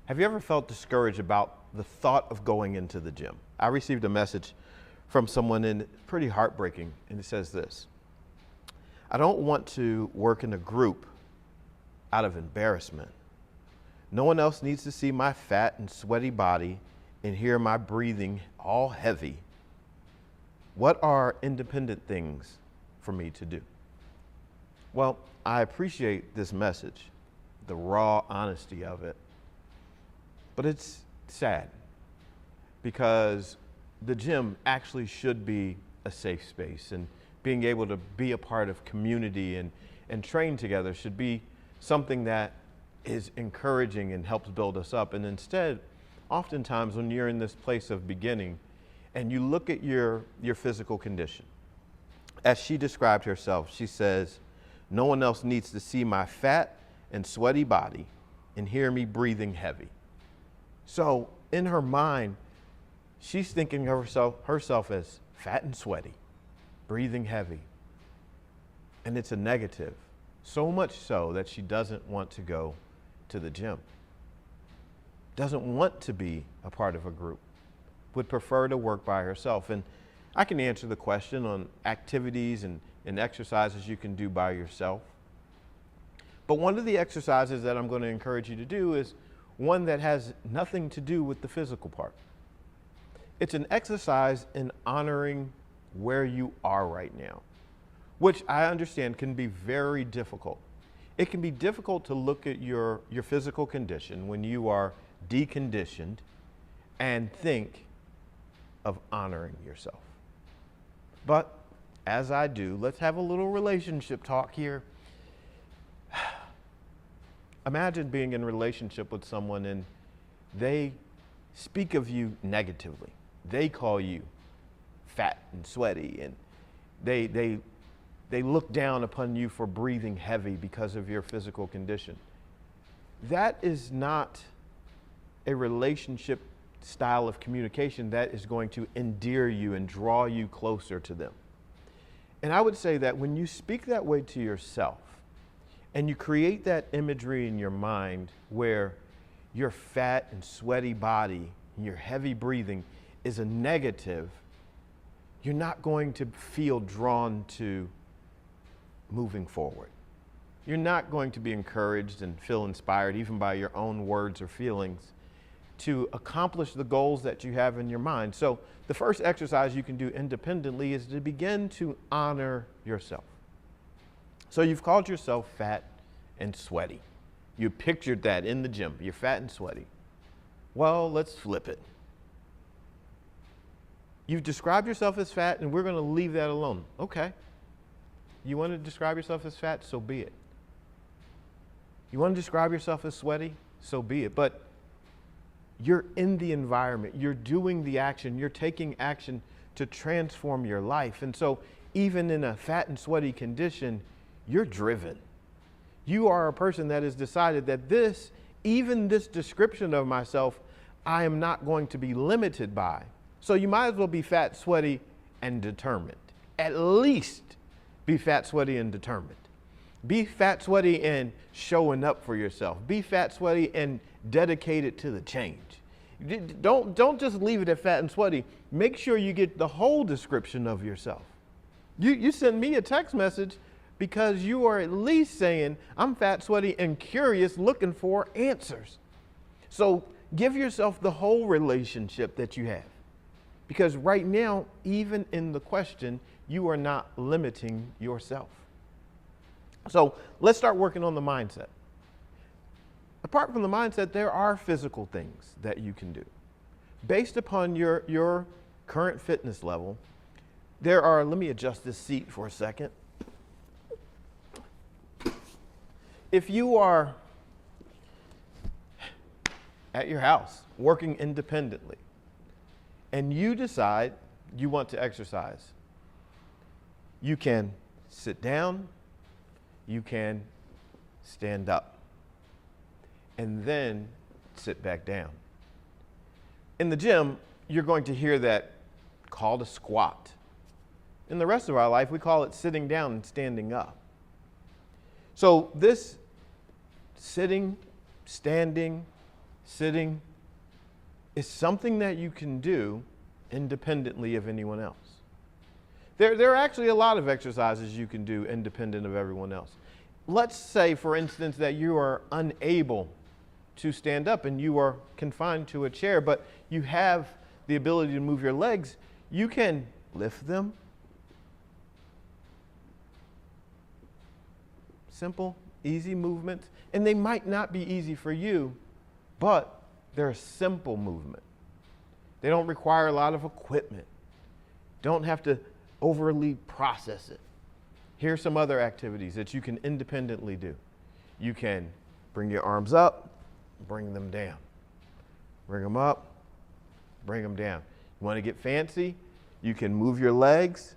Have you ever felt discouraged about the thought of going into the gym? I received a message from someone, and it's pretty heartbreaking, and it says this: I don't want to work in a group out of embarrassment. No one else needs to see my fat and sweaty body and hear my breathing all heavy. What are independent things for me to do? Well, I appreciate this message, the raw honesty of it. But it's sad because the gym actually should be a safe space, and being able to be a part of community and train together should be something that is encouraging and helps build us up. And instead, oftentimes when you're in this place of beginning and you look at your physical condition, as she described herself, she says, no one else needs to see my fat and sweaty body and hear me breathing heavy. So in her mind, she's thinking of herself as fat and sweaty, breathing heavy. And it's a negative, so much so that she doesn't want to go to the gym, doesn't want to be a part of a group, would prefer to work by herself. And I can answer the question on activities and exercises you can do by yourself. But one of the exercises that I'm going to encourage you to do is one that has nothing to do with the physical part. It's an exercise in honoring where you are right now, which I understand can be very difficult. It can be difficult to look at your physical condition when you are deconditioned and think of honoring yourself. But as I do, let's have a little relationship talk here. Imagine being in a relationship with someone and they speak of you negatively. They call you fat and sweaty, and they look down upon you for breathing heavy because of your physical condition. That is not a relationship style of communication that is going to endear you and draw you closer to them. And I would say that when you speak that way to yourself and you create that imagery in your mind where your fat and sweaty body and your heavy breathing is a negative, you're not going to feel drawn to moving forward. You're not going to be encouraged and feel inspired even by your own words or feelings to accomplish the goals that you have in your mind. So the first exercise you can do independently is to begin to honor yourself. So you've called yourself fat and sweaty. You pictured that in the gym. You're fat and sweaty. Well, let's flip it. You've described yourself as fat, and we're going to leave that alone. Okay. You want to describe yourself as fat? So be it. You want to describe yourself as sweaty? So be it. But you're in the environment. You're doing the action. You're taking action to transform your life. And so even in a fat and sweaty condition, you're driven. You are a person that has decided that even this description of myself, I am not going to be limited by. So you might as well be fat, sweaty, and determined. At least be fat, sweaty, and determined. Be fat, sweaty, and showing up for yourself. Be fat, sweaty, and dedicated to the change. Don't just leave it at fat and sweaty. Make sure you get the whole description of yourself. You send me a text message because you are at least saying, I'm fat, sweaty, and curious, looking for answers. So give yourself the whole relationship that you have. Because right now, even in the question, you are not limiting yourself. So let's start working on the mindset. Apart from the mindset, there are physical things that you can do. Based upon your current fitness level, let me adjust this seat for a second. If you are at your house working independently and you decide you want to exercise, you can sit down, you can stand up, and then sit back down. In the gym, you're going to hear that called a squat. In the rest of our life, we call it sitting down and standing up. So this sitting, standing, sitting, is something that you can do independently of anyone else. There are actually a lot of exercises you can do independent of everyone else. Let's say, for instance, that you are unable to stand up and you are confined to a chair, but you have the ability to move your legs. You can lift them. Simple, easy movements. And they might not be easy for you, but they're a simple movement. They don't require a lot of equipment. Don't have to overly process it. Here's some other activities that you can independently do. You can bring your arms up, bring them down. Bring them up, bring them down. You want to get fancy? You can move your legs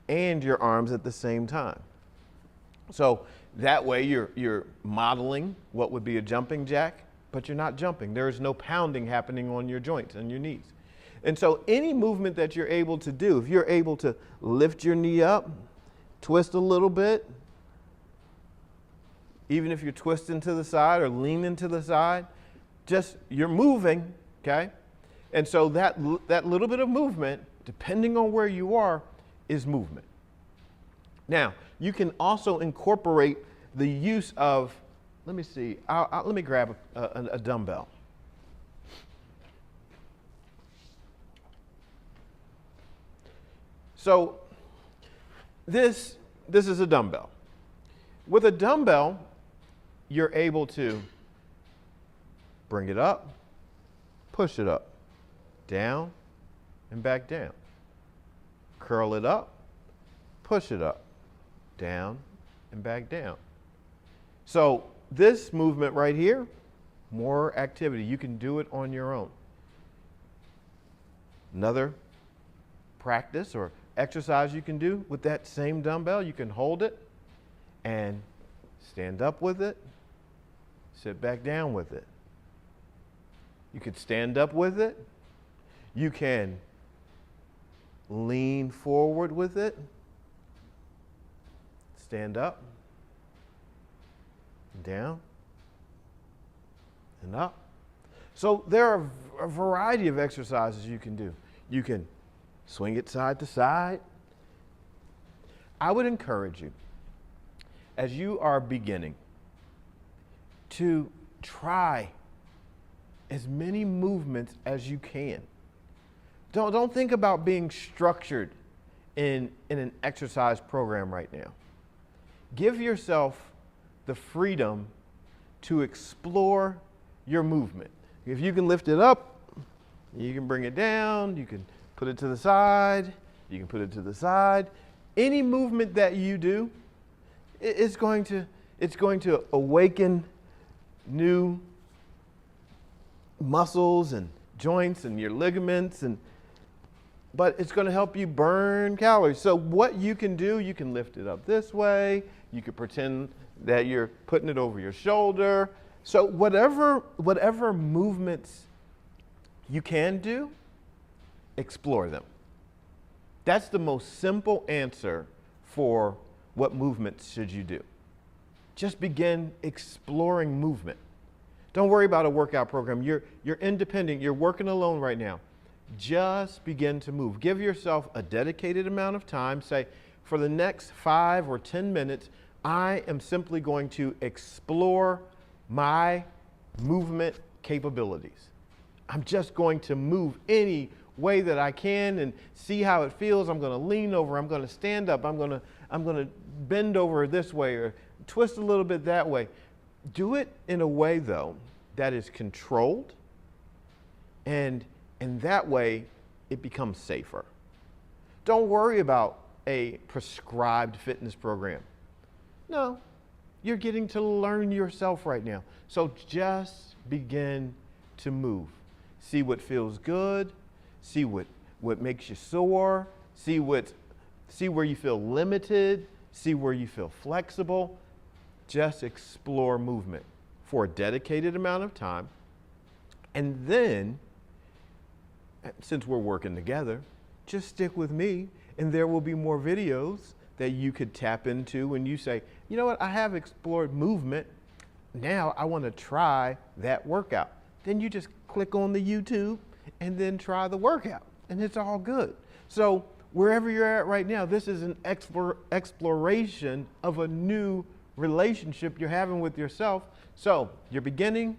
and your arms at the same time. So that way you're modeling what would be a jumping jack, but you're not jumping. There is no pounding happening on your joints and your knees. And so any movement that you're able to do, if you're able to lift your knee up, twist a little bit, even if you're twisting to the side or leaning to the side, just you're moving, okay? And so that little bit of movement, depending on where you are, is movement. Now, you can also incorporate the use of, let me see, let me grab a dumbbell. So this is a dumbbell. With a dumbbell, you're able to bring it up, push it up, down, and back down. Curl it up, push it up, down, and back down. So this movement right here, more activity. You can do it on your own. Another practice or exercise you can do with that same dumbbell, you can hold it and stand up with it, sit back down with it. You could stand up with it. You can lean forward with it, stand up, down, and up. So there are a variety of exercises you can do. You can swing it side to side. I would encourage you, as you are beginning, to try as many movements as you can. Don't think about being structured in an exercise program right now. Give yourself the freedom to explore your movement. If you can lift it up, you can bring it down, you can put it to the side, you can put it to the side. Any movement that you do, it's going to awaken new muscles and joints and your ligaments, but it's going to help you burn calories. So what you can do, you can lift it up this way, you could pretend that you're putting it over your shoulder. So whatever movements you can do, explore them. That's the most simple answer for what movements should you do. Just begin exploring movement. Don't worry about a workout program. You're independent. You're working alone right now. Just begin to move. Give yourself a dedicated amount of time. Say, for the next 5 or 10 minutes, I am simply going to explore my movement capabilities. I'm just going to move any way that I can and see how it feels. I'm going to lean over. I'm going to stand up. I'm going to bend over this way or twist a little bit that way. Do it in a way, though, that is controlled, and in that way, it becomes safer. Don't worry about a prescribed fitness program. No, you're getting to learn yourself right now. So just begin to move. See what feels good. See what makes you sore. See where you feel limited. See where you feel flexible. Just explore movement for a dedicated amount of time. And then, since we're working together, just stick with me and there will be more videos that you could tap into when you say, you know what, I have explored movement. now I want to try that workout. Then you just click on the YouTube and then try the workout, and it's all good. So wherever you're at right now, this is an exploration of a new relationship you're having with yourself. So you're beginning,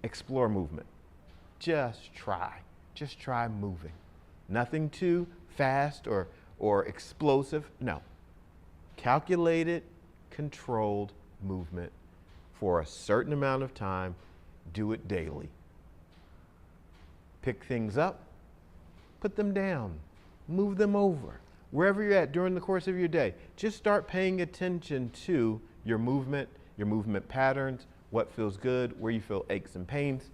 explore movement. Just try moving. Nothing too fast or explosive. No. Calculated, controlled movement for a certain amount of time. Do it daily. Pick things up, put them down, move them over. Wherever you're at during the course of your day, just start paying attention to your movement patterns, what feels good, where you feel aches and pains.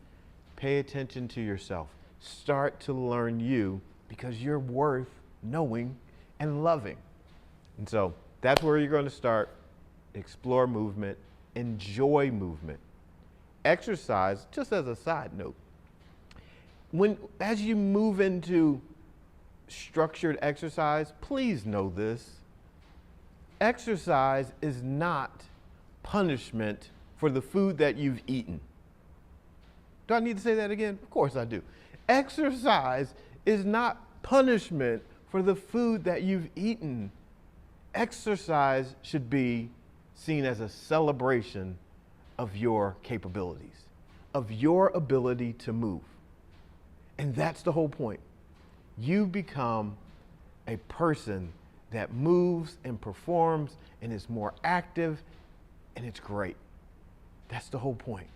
Pay attention to yourself. Start to learn you, because you're worth knowing and loving. And so that's where you're going to start. Explore movement, enjoy movement. Exercise, just as a side note, as you move into structured exercise, please know this. Exercise is not punishment for the food that you've eaten. Do I need to say that again? Of course I do. Exercise is not punishment for the food that you've eaten. Exercise should be seen as a celebration of your capabilities, of your ability to move. And that's the whole point. You become a person that moves and performs and is more active, and it's great. That's the whole point.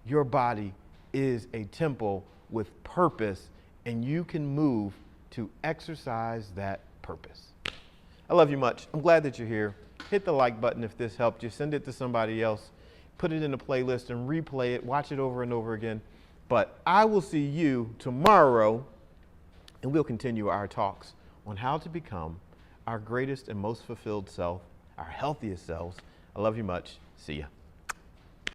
Your body is a temple with purpose, and you can move to exercise that purpose. I love you much. I'm glad that you're here. Hit the like button if this helped you. Send it to somebody else. Put it in a playlist and replay it. Watch it over and over again. But I will see you tomorrow, and we'll continue our talks on how to become our greatest and most fulfilled self, our healthiest selves. I love you much. See ya.